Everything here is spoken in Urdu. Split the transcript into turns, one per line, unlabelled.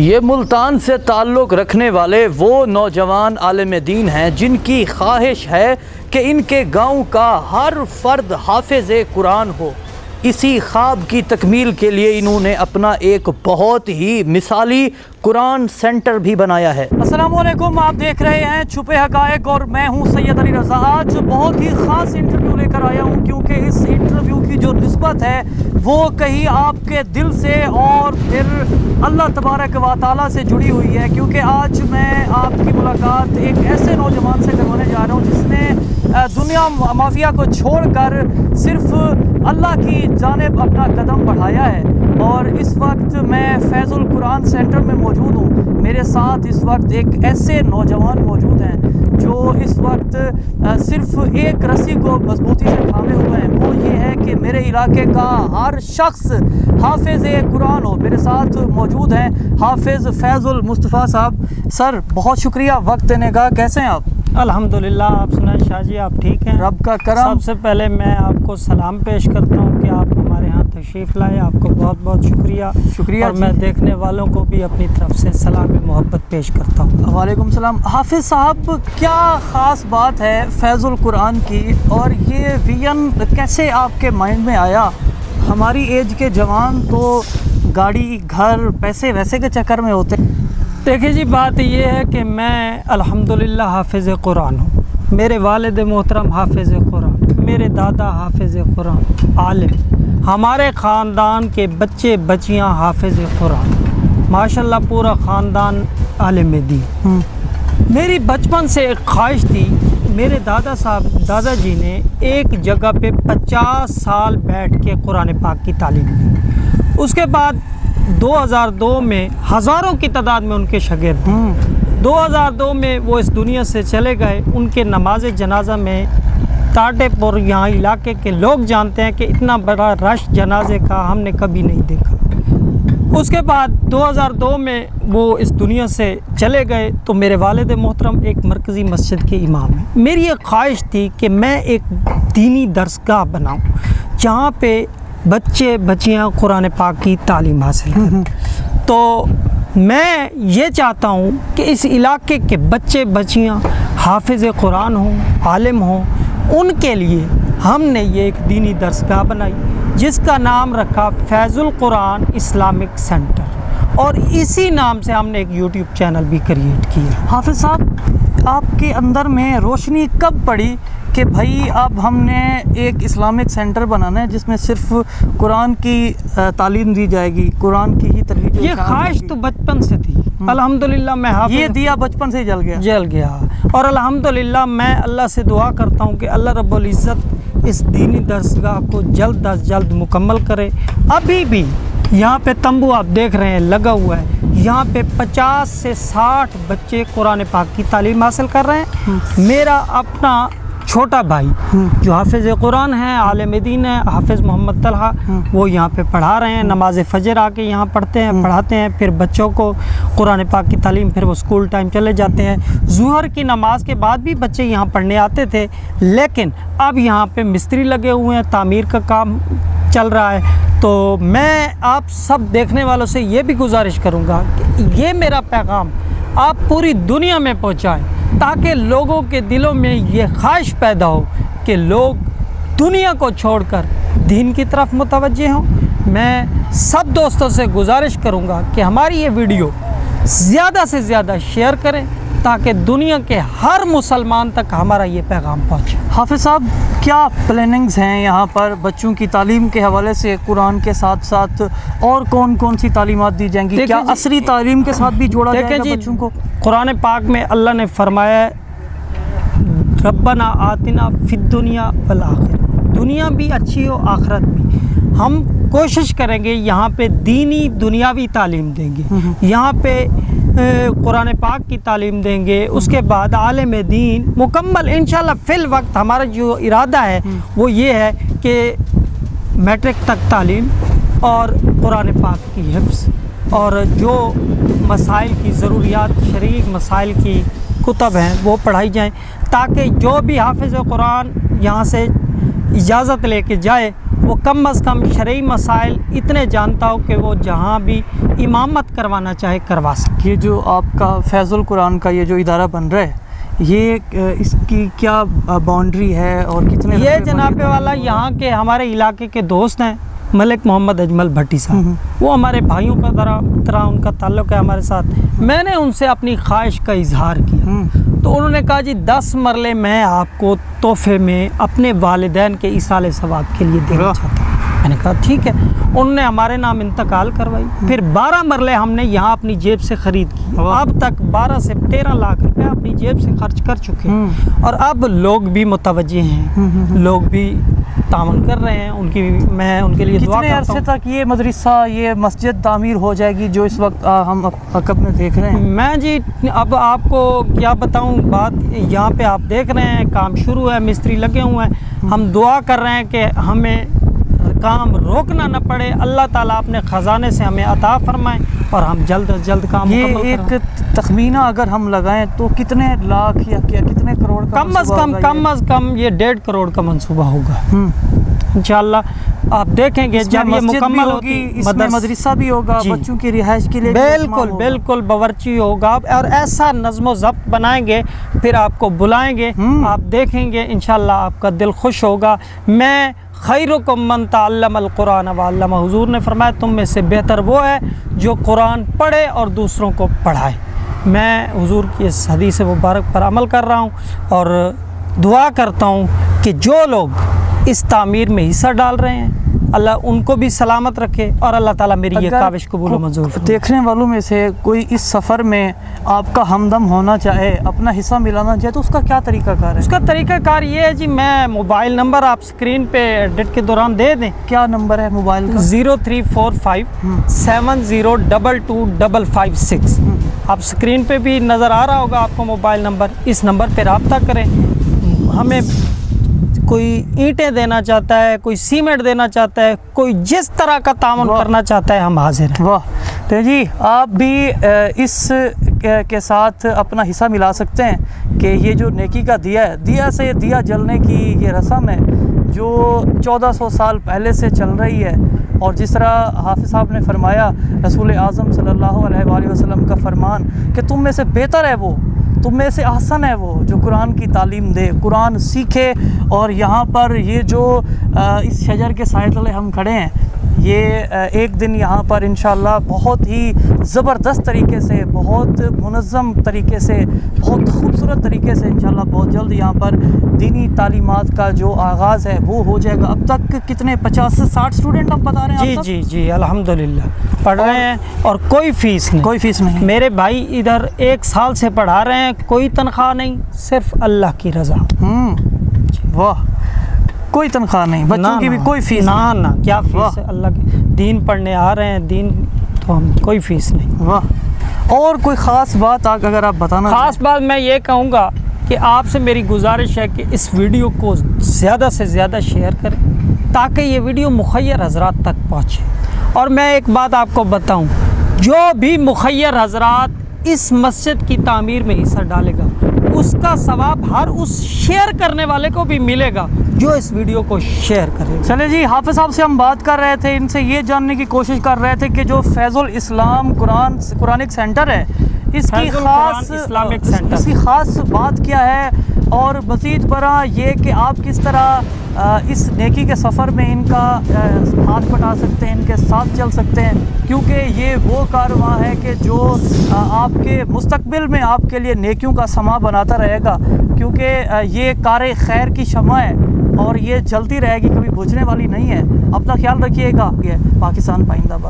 یہ ملتان سے تعلق رکھنے والے وہ نوجوان عالم دین ہیں جن کی خواہش ہے کہ ان کے گاؤں کا ہر فرد حافظ قرآن ہو۔ اسی خواب کی تکمیل کے لیے انہوں نے اپنا ایک بہت ہی مثالی قرآن سینٹر بھی بنایا ہے۔ السلام علیکم، آپ دیکھ رہے ہیں چھپے حقائق اور میں ہوں سید علی رضا۔ آج بہت ہی خاص انٹرویو لے کر آیا ہوں کیونکہ اس انٹرویو کی جو نسبت ہے وہ کہیں آپ کے دل سے اور پھر اللہ تبارک و تعالیٰ سے جڑی ہوئی ہے، کیونکہ آج میں آپ کی ملاقات ایک ایسے نوجوان سے کروانے جا رہا ہوں جس نے دنیا مافیا کو چھوڑ کر صرف اللہ کی جانب اپنا قدم بڑھایا ہے، اور اس وقت میں فیض القرآن سینٹر میں موجود ہوں۔ میرے ساتھ اس وقت ایک ایسے نوجوان موجود ہیں جو اس وقت صرف ایک رسی کو مضبوطی سے تھامے ہوئے ہیں، وہ یہ ہے کہ میرے علاقے کا ہر شخص حافظ قرآن ہو۔ میرے ساتھ موجود ہیں حافظ فیض المصطفیٰ صاحب۔ سر بہت شکریہ وقت دینے کا، کیسے ہیں آپ؟
الحمدللہ، آپ سنائیں شاہ جی، آپ ٹھیک ہیں؟
رب کا کرم۔
سب سے پہلے میں آپ کو سلام پیش کرتا ہوں کہ آپ ہمارے ہاں تشریف لائے، آپ کو بہت بہت شکریہ اور میں دیکھنے والوں کو بھی اپنی طرف سے سلام محبت پیش کرتا ہوں۔
وعلیکم السلام۔ حافظ صاحب، کیا خاص بات ہے فیض القرآن کی، اور یہ ویژن کیسے آپ کے مائنڈ میں آیا؟ ہماری ایج کے جوان تو گاڑی، گھر، پیسے ویسے کے چکر میں ہوتے۔
دیکھیں جی، بات یہ ہے کہ میں الحمدللہ حافظ قرآن ہوں، میرے والد محترم حافظ قرآن، میرے دادا حافظ قرآن عالم، ہمارے خاندان کے بچے بچیاں حافظ قرآن، ماشاءاللہ پورا خاندان عالم دین۔ میری بچپن سے ایک خواہش تھی، میرے دادا جی نے ایک جگہ پہ 50 سال بیٹھ کے قرآن پاک کی تعلیم دی۔ اس کے بعد 2002 میں ہزاروں کی تعداد میں ان کے شاگرد تھے۔ 2002 میں وہ اس دنیا سے چلے گئے۔ ان کے نماز جنازہ میں ٹاٹے پور یہاں علاقے کے لوگ جانتے ہیں کہ اتنا بڑا رش جنازے کا ہم نے کبھی نہیں دیکھا۔ اس کے بعد 2002 میں وہ اس دنیا سے چلے گئے تو میرے والد محترم ایک مرکزی مسجد کے امام ہیں۔ میری ایک خواہش تھی کہ میں ایک دینی درسگاہ بناؤں جہاں پہ بچے بچیاں قرآن پاک کی تعلیم حاصل کریں۔ تو میں یہ چاہتا ہوں کہ اس علاقے کے بچے بچیاں حافظ قرآن ہوں، عالم ہوں، ان کے لیے ہم نے یہ ایک دینی درسگاہ بنائی جس کا نام رکھا فیض القرآن اسلامک سینٹر، اور اسی نام سے ہم نے ایک یوٹیوب چینل بھی کریٹ کیا۔
حافظ صاحب، آپ کے اندر میں روشنی کب پڑی کہ بھائی اب ہم نے ایک اسلامک سینٹر بنانا ہے جس میں صرف قرآن کی تعلیم دی جائے گی، قرآن کی ہی ترویج؟
یہ خواہش تو بچپن سے تھی، الحمدللہ میں حافظ، یہ
دیا بچپن سے جل گیا،
اور الحمدللہ میں اللہ سے دعا کرتا ہوں کہ اللہ رب العزت اس دینی درسگاہ کو جلد از جلد مکمل کرے۔ ابھی بھی یہاں پہ تمبو آپ دیکھ رہے ہیں لگا ہوا ہے، یہاں پہ 50 سے 60 بچے قرآن پاک کی تعلیم حاصل کر رہے ہیں۔ میرا اپنا چھوٹا بھائی جو حافظ قرآن ہے، عالم دین ہے، حافظ محمد طلحہ، وہ یہاں پہ پڑھا رہے ہیں۔ نماز فجر آ کے یہاں پڑھتے ہیں، پڑھاتے ہیں، پھر بچوں کو قرآن پاک کی تعلیم، پھر وہ اسکول ٹائم چلے جاتے ہیں۔ ظہر کی نماز کے بعد بھی بچے یہاں پڑھنے آتے تھے، لیکن اب یہاں پہ مستری لگے ہوئے ہیں، تعمیر کا کام چل رہا ہے۔ تو میں آپ سب دیکھنے والوں سے یہ بھی گزارش کروں گا کہ یہ میرا پیغام آپ پوری دنیا میں پہنچائیں تاکہ لوگوں کے دلوں میں یہ خواہش پیدا ہو کہ لوگ دنیا کو چھوڑ کر دین کی طرف متوجہ ہوں۔ میں سب دوستوں سے گزارش کروں گا کہ ہماری یہ ویڈیو زیادہ سے زیادہ شیئر کریں تاکہ دنیا کے ہر مسلمان تک ہمارا یہ پیغام پہنچے۔
حافظ صاحب، کیا پلاننگز ہیں یہاں پر بچوں کی تعلیم کے حوالے سے؟ قرآن کے ساتھ ساتھ اور کون کون سی تعلیمات دی جائیں گی؟ کیا عصری تعلیم کے ساتھ بھی جوڑا جائے گا بچوں کو؟
قرآن پاک میں اللہ نے فرمایا ربنا آتنا فی الدنیا والآخرہ، دنیا بھی اچھی ہو، آخرت بھی۔ ہم کوشش کریں گے یہاں پہ دینی دنیاوی تعلیم دیں گے، یہاں پہ قرآن پاک کی تعلیم دیں گے، اس کے بعد عالم دین مکمل انشاءاللہ۔ فی الوقت ہمارا جو ارادہ ہے وہ یہ ہے کہ میٹرک تک تعلیم اور قرآن پاک کی حفظ، اور جو مسائل کی ضروریات، شرعی مسائل کی کتب ہیں وہ پڑھائی جائیں تاکہ جو بھی حافظ قرآن یہاں سے اجازت لے کے جائے وہ کم از کم شرعی مسائل اتنے جانتا ہو کہ وہ جہاں بھی امامت کروانا چاہے کروا سکے۔
یہ جو آپ کا فیض القرآن کا یہ جو ادارہ بن رہا ہے، یہ اس کی کیا باؤنڈری ہے اور کتنے؟
یہ جناب والا یہاں کے ہمارے علاقے کے دوست ہیں، ملک محمد اجمل بھٹی صاحب، وہ ہمارے بھائیوں کا طرح ان کا تعلق ہے ہمارے ساتھ۔ میں نے ان سے اپنی خواہش کا اظہار کیا تو انہوں نے کہا جی 10 مرلے میں آپ کو تحفے میں اپنے والدین کے ایصال ثواب کے لیے دینا چاہتا ہوں۔ میں نے کہا ٹھیک ہے، انہوں نے ہمارے نام انتقال کروائی، پھر 12 مرلے ہم نے یہاں اپنی جیب سے خرید کی، اب تک 12 سے 13 لاکھ روپے اپنی جیب سے خرچ کر چکے ہیں، اور اب لوگ بھی متوجہ ہیں، لوگ بھی تعاون کر رہے ہیں، میں ان کے لیے دعا
کتنے
کرتا
عرصے
ہوں۔
تک یہ مدرسہ، یہ مسجد تعمیر ہو جائے گی جو اس وقت ہم عقب میں دیکھ رہے ہیں؟
میں جی اب آپ کو کیا بتاؤں بات، یہاں پہ آپ دیکھ رہے ہیں کام شروع ہے، مستری لگے ہوئے ہیں، ہم دعا کر رہے ہیں کہ ہمیں کام روکنا نہ پڑے، اللہ تعالیٰ اپنے خزانے سے ہمیں عطا فرمائیں اور ہم جلد از جلد کام
یہ
مکمل
ایک
کریں۔
تخمینہ اگر ہم لگائیں تو کتنے لاکھ یا کتنے کروڑ کا
کم از کم یہ 1.5 کروڑ کا منصوبہ ہوگا انشاءاللہ۔ آپ دیکھیں گے جب یہ مکمل ہوگی،
اس میں مدرسہ بھی ہوگا، بچوں کی رہائش کے لیے
بالکل باورچی ہوگا، اور ایسا نظم و ضبط بنائیں گے، پھر آپ کو بلائیں گے، آپ دیکھیں گے انشاءاللہ آپ کا دل خوش ہوگا۔ میں خیرکم من تعلم القرآن وعلمہ، حضور نے فرمایا تم میں سے بہتر وہ ہے جو قرآن پڑھے اور دوسروں کو پڑھائے۔ میں حضور کی اس حدیث مبارک پر عمل کر رہا ہوں اور دعا کرتا ہوں کہ جو لوگ اس تعمیر میں حصہ ڈال رہے ہیں اللہ ان کو بھی سلامت رکھے، اور اللہ تعالیٰ میری یہ کاوش قبول و منظور فرمائے۔
دیکھنے والوں میں سے کوئی اس سفر میں آپ کا ہمدم ہونا چاہے، اپنا حصہ ملانا چاہے، تو اس کا کیا طریقہ کار ہے؟
اس کا طریقہ کار یہ ہے جی، میں موبائل نمبر آپ اسکرین پہ ایڈٹ کے دوران دے دیں۔
کیا نمبر ہے موبائل کا؟
0345 70225556۔ آپ اسکرین پہ بھی نظر آ رہا ہوگا آپ کو موبائل نمبر، اس نمبر پہ رابطہ کریں۔ ہمیں کوئی اینٹیں دینا چاہتا ہے، کوئی سیمنٹ دینا چاہتا ہے، کوئی جس طرح کا تعاون کرنا چاہتا ہے، ہم حاضر ہیں۔
واہ، تو جی آپ بھی اس کے ساتھ اپنا حصہ ملا سکتے ہیں کہ یہ جو نیکی کا دیا ہے، دیا سے دیا جلنے کی یہ رسم ہے جو 1400 سال پہلے سے چل رہی ہے، اور جس طرح حافظ صاحب نے فرمایا، رسول اعظم صلی اللہ علیہ وآلہ وسلم کا فرمان کہ تم میں سے بہتر ہے وہ، تم میں سے احسن ہے وہ جو قرآن کی تعلیم دے، قرآن سیکھے۔ اور یہاں پر یہ جو اس شجر کے سائے تلے ہم کھڑے ہیں، یہ ایک دن یہاں پر انشاءاللہ بہت ہی زبردست طریقے سے، بہت منظم طریقے سے، بہت خوبصورت طریقے سے انشاءاللہ بہت جلد یہاں پر دینی تعلیمات کا جو آغاز ہے وہ ہو جائے گا۔ اب تک کتنے 50 سے 60 اسٹوڈنٹ آپ بتا رہے ہیں؟
جی الحمدللہ پڑھ رہے ہیں، اور کوئی فیس نہیں۔ میرے بھائی ادھر 1 سال سے پڑھا رہے ہیں، کوئی تنخواہ نہیں، صرف اللہ کی رضا۔
واہ، کوئی تنخواہ نہیں، بچوں کی بھی کوئی فیس
نہ کیا فیس ہے، اللہ کے دین پڑھنے آ رہے ہیں، دین تو ہم کوئی فیس نہیں۔
واہ، اور کوئی خاص بات اگر آپ بتانا؟
خاص بات میں یہ کہوں گا کہ آپ سے میری گزارش ہے کہ اس ویڈیو کو زیادہ سے زیادہ شیئر کریں تاکہ یہ ویڈیو مخیر حضرات تک پہنچے۔ اور میں ایک بات آپ کو بتاؤں، جو بھی مخیر حضرات اس مسجد کی تعمیر میں حصہ ڈالے گا اس کا ثواب ہر اس شیئر کرنے والے کو بھی ملے گا جو اس ویڈیو کو شیئر کرے گا۔
چلے جی، حافظ صاحب سے ہم بات کر رہے تھے، ان سے یہ جاننے کی کوشش کر رہے تھے کہ جو فیض الاسلام قرآنک سینٹر ہے، اس کی خاص بات کیا ہے، اور مزید برآں یہ کہ آپ کس طرح اس نیکی کے سفر میں ان کا ہاتھ بٹا سکتے ہیں، ان کے ساتھ چل سکتے ہیں، کیونکہ یہ وہ کارواں ہے کہ جو آپ کے مستقبل میں آپ کے لیے نیکیوں کا سما بناتا رہے گا، کیونکہ یہ کار خیر کی شمع ہے اور یہ جلتی رہے گی، کبھی بجھنے والی نہیں ہے۔ اپنا خیال رکھیے گا۔ یہ پاکستان پائندہ باد۔